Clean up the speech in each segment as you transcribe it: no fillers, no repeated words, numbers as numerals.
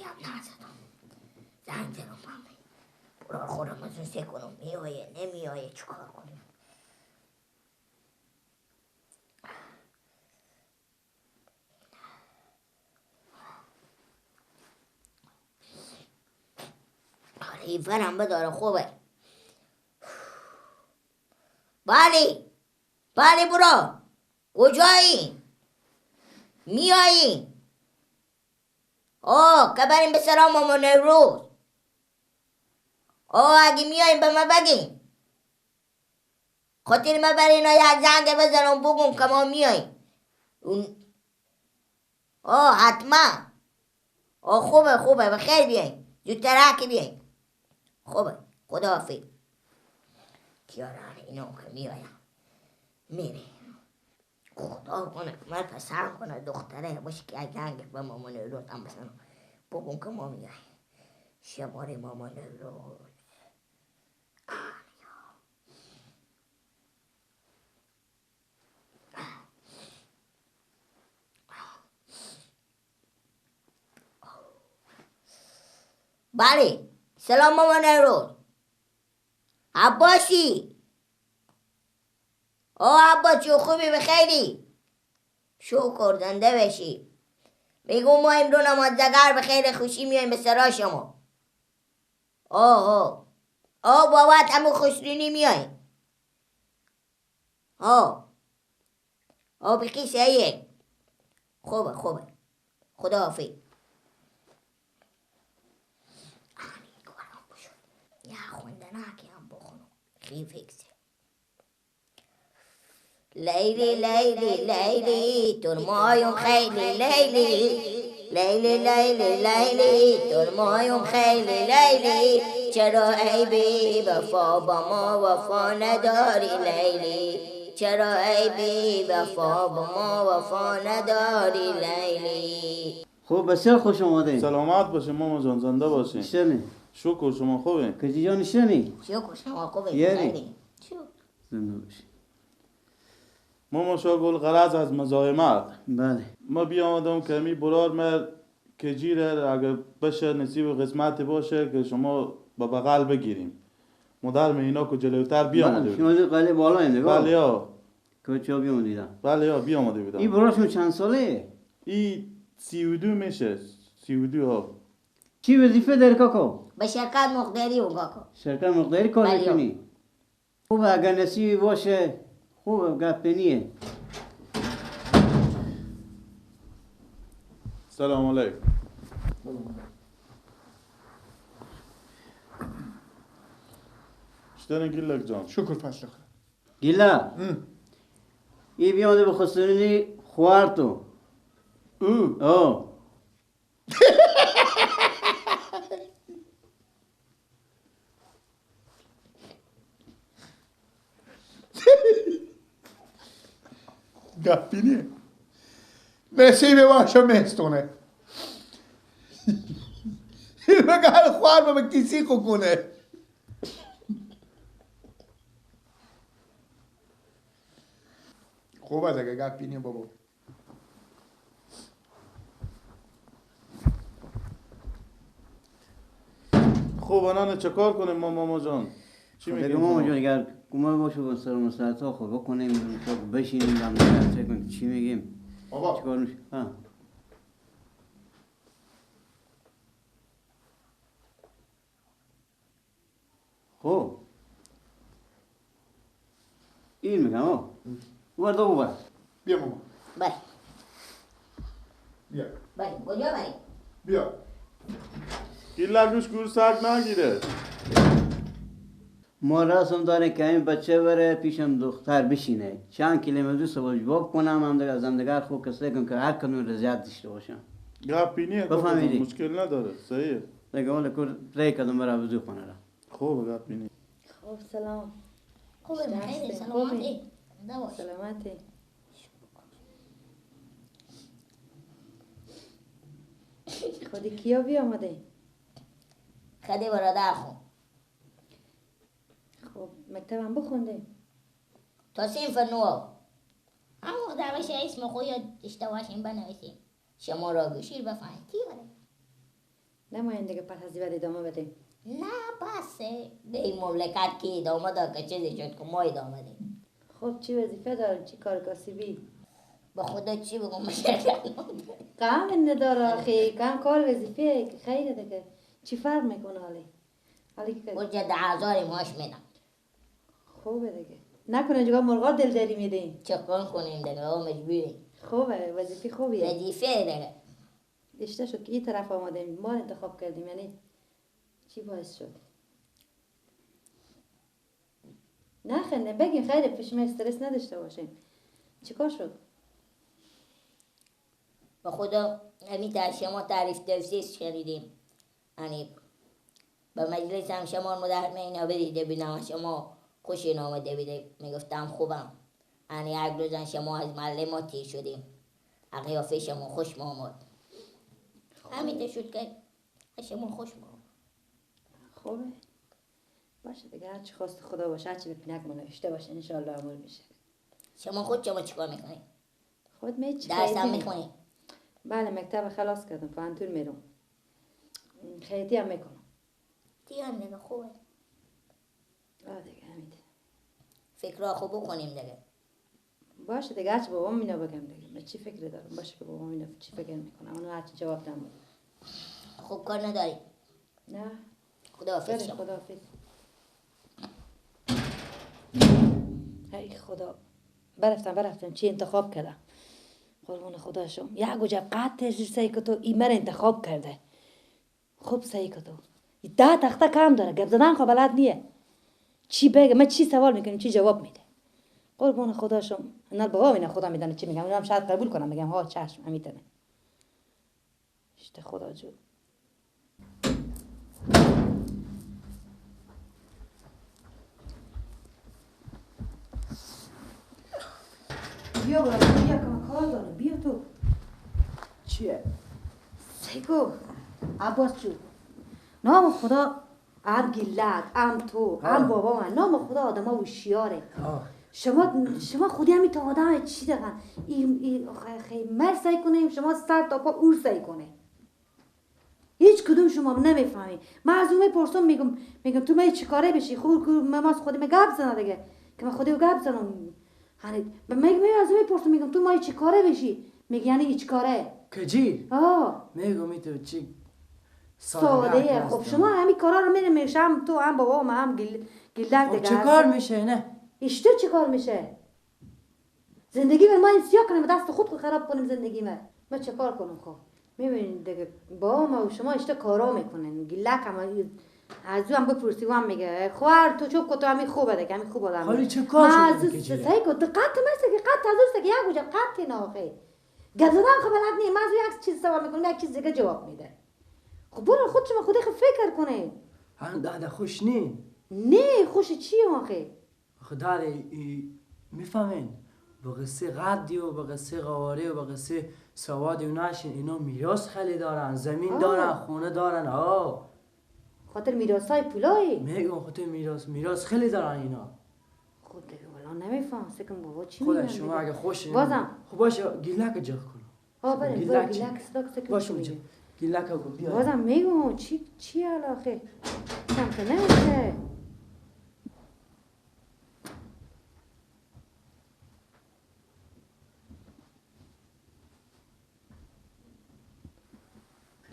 هم نزدم. زنگ زدم مامی. برای خودم از اون سه کنم میایه نمیایه چیکار کنیم. این فرم بداره خوبه. بله برو. کجایی؟ میایی؟ که بریم به سلام مامان نوروز. اگه میاییم به من بگیم. خاطر من برای اینا یک زنگ بزنم بگم که ما میاییم. حتما. خوبه بخیر بیاییم. زودتر که بیاییم. خوبه خداحافظ. کیاران اینا که میایم میریم. خدا کنه که من پسرم کنه دختره باشه که یک زنگ به مامان نوروز هم بزنم بگم که ما میاییم. شماره مامان نوروز. بله سلام مامان نوروز. عباسی. عباسی خوبی بخیری؟ شکر زنده بشی. میگم ما امرو نمازدگر به خیر خوشی میایم به سرا شما. بابت همو خوشرینی میایم. بخی سیه. خوبه خداحافظ. یا خوندناکی هم بخونم خیفکسه. لیلی لیلی لیلی ترمایم خیلی لیلی لیلی لیلی لیلی ترمایم خیلی لیلی چرا ای بی وفا با ما وفا نداری لیلی چرا ای بی وفا با ما وفا نداری لیلی. خوب بسیار خوش آمده. سلامت باشه ماما جان زنده باشین. شنی شکر شما خوبه؟ کجی جان شنی؟ شکر شما خوبه یعنی زنده باشی. ماما شاگل غرض از مزاحمت. بله ما بیامدم که می برار من کجیره اگه بشه نصیب و قسمت باشه که شما با بغل بگیریم. مادر اینا که جلوتر بیامده بود. شما قلی بالا نگاه. بله یا کجا بیامدیدم؟ بله یا بیامده بودم. این براشون چند ساله؟ این 32 میشه. 32 ها. چی وظیفه داری کاکا؟ به شرکت مقداری و کاکا. شرکت مقداری کار بله. میکنی؟ خوبه اگر نصیبی باشه خوبه گپ نیه. سلام علیکم. شترن گلک جان. شکر فصل خود. گیلا ای بیامده به خسرونی خوار تو. گپی نیه نصیب باشه مستونه این بگه خوار به کسی کنه. خوب از اگه گپی نیه بابا. خوب الان چه کار کنیم ماما جان؟ چی میگی ماما جان اگر کمه باشه با سر مسلط ها خود بکنیم بشینیم هم نگرد کنیم چی میگیم؟ بابا چی کار میشه؟ خب این میگم برد و برد. بیا ماما بله بیا کجا بریم؟ بیا گلک روش گورسک نگیره. ما رسم داره که این بچه بره پیشم دختر بشینه چند کیلومتر سوال جواب کنم هم دیگه از هم دیگر خوب کسی کن که هر کنون رضایت داشته باشم. گپی نیه بفهمیدی؟ مشکل نداره صحیحه. دیگه اون لکور ری کدوم برای وضو کنه را. خوب گپی نیه. خب سلام. خوبه بخیره سلامتی. سلامتی. خودی کیا بیامده؟ خدی برادر خون. خب مکتبم بخونده؟ تا صنف نو. اما در باشه اسم خود یا اشتباهش این بنویسیم. شما را گوشیر بفهمید کی بره؟ نماین دیگه پس از بعد ادامه بدیم. نه بسه به این مملکت که ادامه داد که چیزی شد که ما ادامه دیم. خب چی وظیفه دارن؟ چی کار کاسبی؟ به خدا چی بگم مشکل کام نداره آخی، کام کار وظیفه که خیره دیگه. چی فرق میکنه حالی که حجت 10,000 معاش میدم. خوبه دیگه. نکنه جگاه مرغا دلداری میدین. چه کار کنیم دیگه او مجبوریم. خوبه، وظیفه خوبیه. وظیفه دیگه. اشته شد که این طرف آمدیم، ما انتخاب کردیم، یعنی چی باعث شد؟ نخنده بگین خیره پیش ما استرس نداشته باشیم. چیکار شد؟ به خدا همین در شما تعریف تفسیس شنیدیم. یعنی به مجلس هم شما مدهر اینا بدیده بینم شما خوشی آمده بیده میگفتم خوبم. یعنی یک روزن شما از معلماتی شدیم. قیافه شما خوش آمد. همین شد که شما خوش آمد. خوبه؟ باشه دیگه هرچی خواست خدا باشه، هرچی به پینک ما نوشته باشه انشاءالله عمل میشه. شما چیکار میکنید؟ خود میچ درس هم میخونید؟ بله مکتب خلاص کردم، پانتون میرم. خیلی هم میکنم. دیگه هم دیگه خوبه. دیگه همین. فکرها خوب بکنیم دیگه. باشه دیگه هرچی بابام اینا بگم دیگه. من چی فکر دارم؟ باشه که بابام اینا چی فکر میکنم. اونو هرچی جواب دم. خوب کار نداری؟ نه. خداحافظ شما. خداحافظ. ای خدا. برفتم چی انتخاب کردم. قربون خدا شم. یک گوجه قطعش سعی که تو این من انتخاب کرده. خوب سعی که تو. 10 تخته کم داره. گپ زدن خب بلد نیه. چی بگه؟ من چی سوال میکنم چی جواب میده. قربون خدا شم. نه بابا اینا خدا میدونه چی میگم. اونم شاید قبول کنم بگم ها چشم میتونه. اشته خدا جو. بیا برای بیا که کار داره بیا تو. چیه؟ سیکو عباس جو نام خدا هم گلک هم تو هم بابا من نام خدا آدم ها هوشیاره. شما خودی همی تا آدم چی دقن این خیلی مر سعی کنیم شما سر تا پا اور سعی کنه هیچ کدوم شما نمیفهمی. من از اون میپرسم میگم تو می چی کاره بشی من خودی می گپ زنم دیگه که من خودی رو گپ زنم. هنی میگم از اون میپرسم میگم تو می چی کاره بشی میگه یعنی هیچ کاره کجی؟ آه میگم تو چی ساده. خب شما همین کارا رو میشم تو هم بابا من هم گلک دیگه. چه کار میشه نه؟ اشته چه کار میشه؟ زندگی ما این سیاه کنیم دست خود خراب کنیم زندگی ما چه کار کنم خب میبینید دیگه بابا ما و شما اشته کارا میکنن گلک هم از او هم بپرسی و هم میگه خوار تو چوب کن همین خوبه دیگه همین خوب آدم. خالی چه کار شده که جیره؟ سعی کن دقت مثل که قط تازه که یک گوجه قط ناخه گپ زدن خب بلد نیم از یک چیز سوال میکنم یک چیز دیگه جواب میده. خب برو خود شما خودی فکر کنه. هم داده خوش نی؟ نه خوش چی آخه؟ خدا میفهمین به قصه قدی و به قصه قواره و به قصه سواد و نشین اینا میراث خیلی دارن زمین دارن خونه دارن خاطر میراثای پولایی میگم خاطر میراث خیلی دارن اینا. خود دیگه والا نمیفهم سکم بابا چی خدا میگن شما اگه خوش بازم خب باشه گیلک جخ کن. بریم برو گلک صدا سکم باشه اونجا گیلک رو بیا. بازم میگم چی علاقه کم که نمیشه.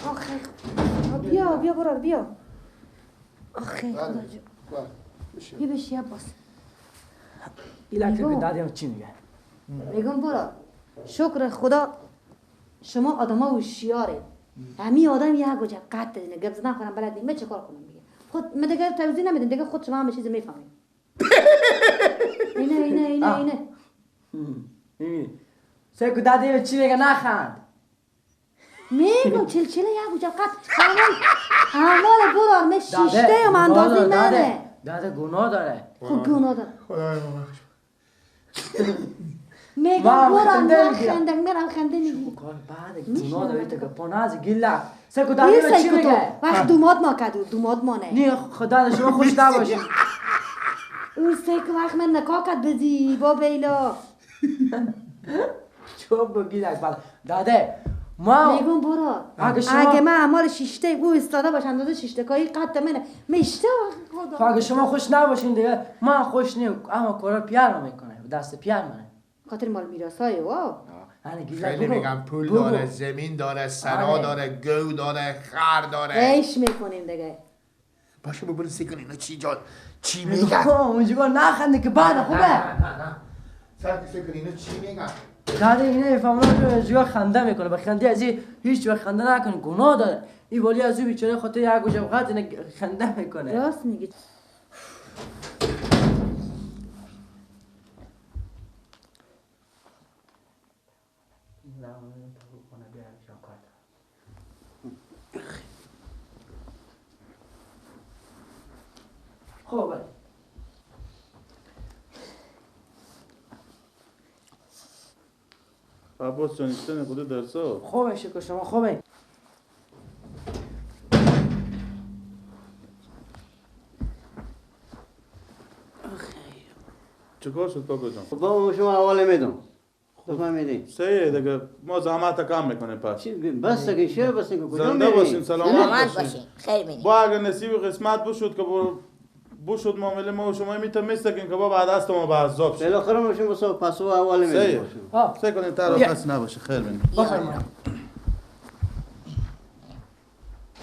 آخه بیا برو بیا. آخه خدا جو بیا بشی عباس. گیلک رو میگم. دادیم چی میگه؟ میگم برو شکر خدا شما آدم ها هوشیاره. همین آدم یک گوجه قط دینه گپ زدن خودم بلد نیم چه کار کنم دیگه خود من دیگه توضیح نمیدم دیگه خود شما همه چیز میفهمید. اینه سکو دادیم چی میگه نخند. میگم چلچله یک گوجه قط اعمال برار من شیشته هم اندازی منه. داده گناه داره. خب گناه داره. خدای ما بخش. میگم برار میرم خنده میگی. کار بعد گناه داره تو که پاناز گیلک. سکو دادیم چی میگه؟ وقت دوماد ما کدو دوماد ما نه. نه خدا شما خوش نباشید. اون سکو وقت من نکاکت بزی با بیلا. چوب گیلک بالا داده ما میگم برو اگه من اعمال شیشته او استاده باشه اندازه شیشتکایی قد منه میشته خب اگه شما خوش نباشین دیگه من خوش نیم، اما کارا پیر میکنه دست پیر منه. خاطر مال میراثای واو خیلی میگم پول داره، زمین داره، سرا داره، گو داره، خر داره. عیش میکنیم دیگه. باشه ببرو سیکن اینا چی میگن؟ اونجا نخنده که بعد خوبه. نه سر سیکن اینا چی میگن؟ داده اینه فهمونا رو جوا خنده میکنه، به خنده از هیچ وقت خنده نکنه، گناه داره. این ولی از او بیچاره خاطر یک گوشه وقت خنده میکنه. راست میگی. خوبه. عباس جان ایستن خود درسا خوبه شکر شما خوبه. چیکار شد کاکا جان؟ خب بابا شما حواله میدم بفهمیدین سه دیگه ما زحمت کم میکنیم پس چی بس که چرا بس که کجا زنده باشین میرین سلامت سلامت باشین باشین خیر بینید. با اگر نصیب و قسمت بشد که بشد معامله ما و شما میتونستین که با بعد دست ما به عذاب شد بالاخره ما شما پسو حواله میدم سه کنین تر کسی نباشه خیر بینید بفرمایید.